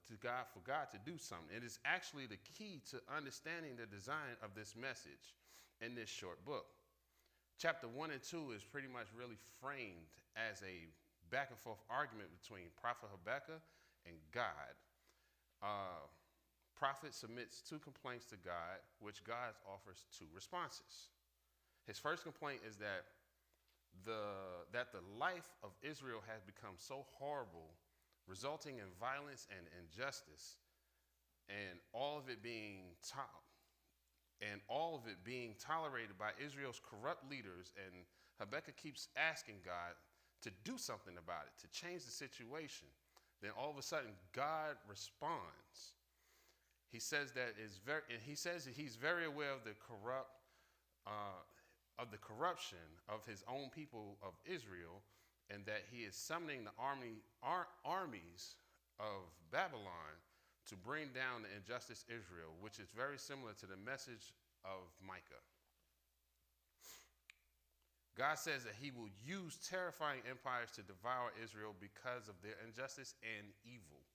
to God for God to do something. It is actually the key to understanding the design of this message in this short book. Chapter 1 and 2 is pretty much really framed as a back and forth argument between Prophet Habakkuk and God. Prophet submits 2 complaints to God, which God offers 2 responses. His first complaint is that the life of Israel has become so horrible, resulting in violence and injustice, and all of it being tolerated by Israel's corrupt leaders. And Habakkuk keeps asking God to do something about it, to change the situation. Then all of a sudden, God responds. He says that he's very aware of the corruption of his own people of Israel, and that he is summoning the armies of Babylon to bring down the injustice Israel, which is very similar to the message of Micah. God says that he will use terrifying empires to devour Israel because of their injustice and evil.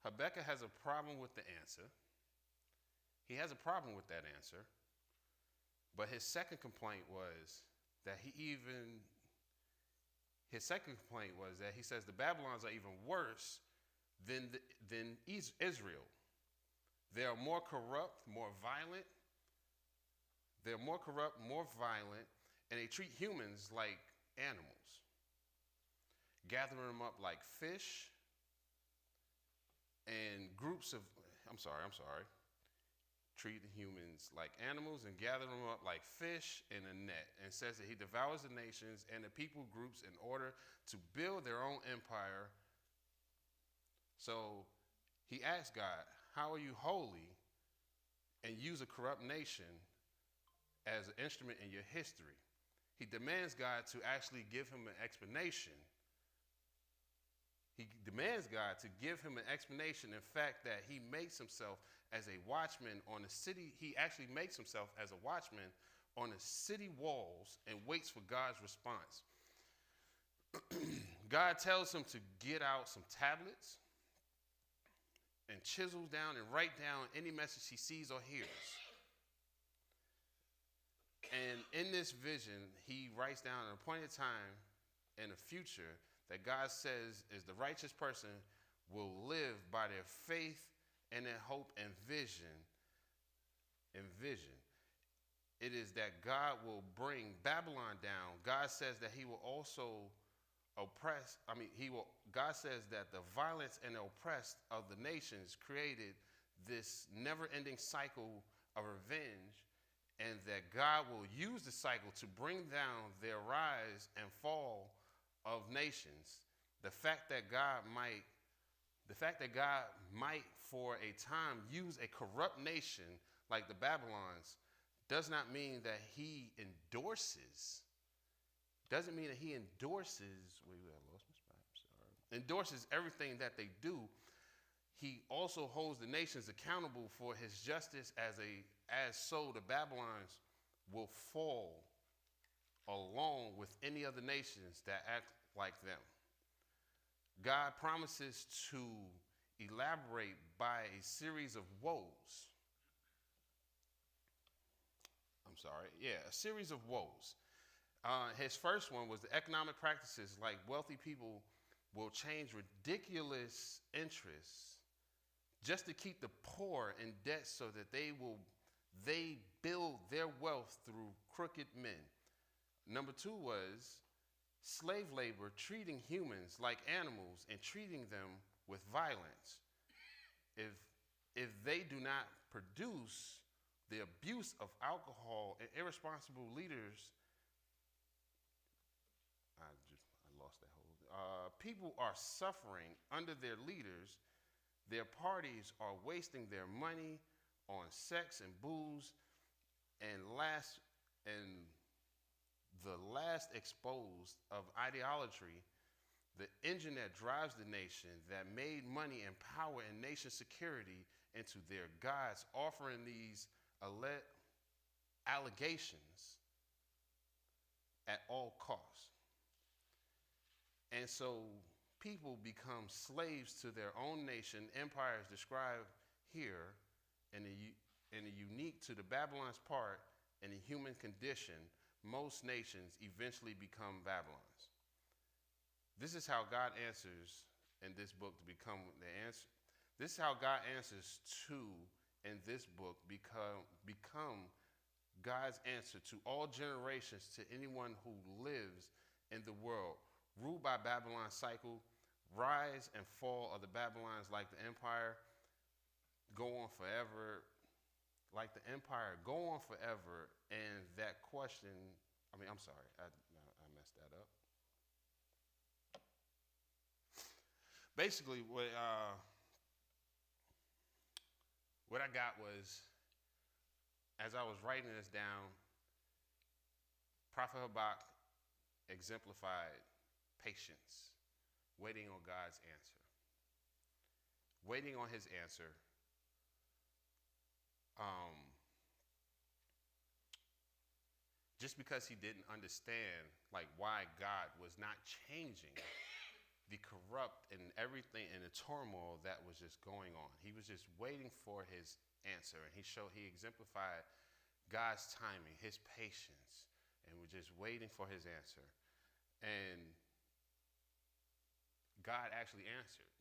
Habakkuk has a problem with the answer. He has a problem with that answer. But his second complaint was that he says the Babylons are even worse than Israel. They are more corrupt, more violent. And they treat humans like animals, gathering them up like fish and treating humans like animals and gathering them up like fish in a net, and says that he devours the nations and the people groups in order to build their own empire. So he asks God, how are you holy and use a corrupt nation as an instrument in your history? He demands God to actually give him an explanation. He demands God to give him an explanation. In fact, that he makes himself as a watchman on the city. He actually makes himself as a watchman on the city walls and waits for God's response. God tells him to get out some tablets and chisel down and write down any message he sees or hears. And in this vision, he writes down an appointed time in the future that God says is the righteous person will live by their faith and their hope and vision. It is that God will bring Babylon down. God says that he will also God says that the violence and the oppressed of the nations created this never-ending cycle of revenge, and that God will use the cycle to bring down their rise and fall of nations. The fact that God might for a time use a corrupt nation like the Babylons does not mean that he endorses. Doesn't mean that he endorses. Wait, I lost my spot. Sorry. Endorses everything that they do. He also holds the nations accountable for his justice as so the Babylons will fall along with any other nations that act like them. God promises to elaborate by a series of woes. A series of woes. His first one was the economic practices, like wealthy people will change ridiculous interests just to keep the poor in debt, so that they build their wealth through crooked men. Number 2 was slave labor, treating humans like animals and treating them with violence. If they do not produce, the abuse of alcohol and irresponsible leaders, I lost that whole. People are suffering under their leaders. Their parties are wasting their money on sex and booze, and the last exposed of idolatry, the engine that drives the nation, that made money and power and nation security into their gods, offering these allegations at all costs. And so people become slaves to their own nation. Empires described here and the unique to the Babylon's part and the human condition, most nations eventually become Babylons. This is how God answers in this book to become the answer. This is how God answers to in this book become God's answer to all generations, to anyone who lives in the world. Ruled by Babylon's cycle, rise and fall of the Babylons like the empire go on forever. Like the empire go on forever. And that question, I messed that up. Basically, what I got was, as I was writing this down, Prophet Habakkuk exemplified patience, waiting on God's answer. Waiting on his answer. Just because he didn't understand like why God was not changing the corrupt and everything and the turmoil that was just going on. He was just waiting for his answer, and he exemplified God's timing, his patience, and was just waiting for his answer. And God actually answered.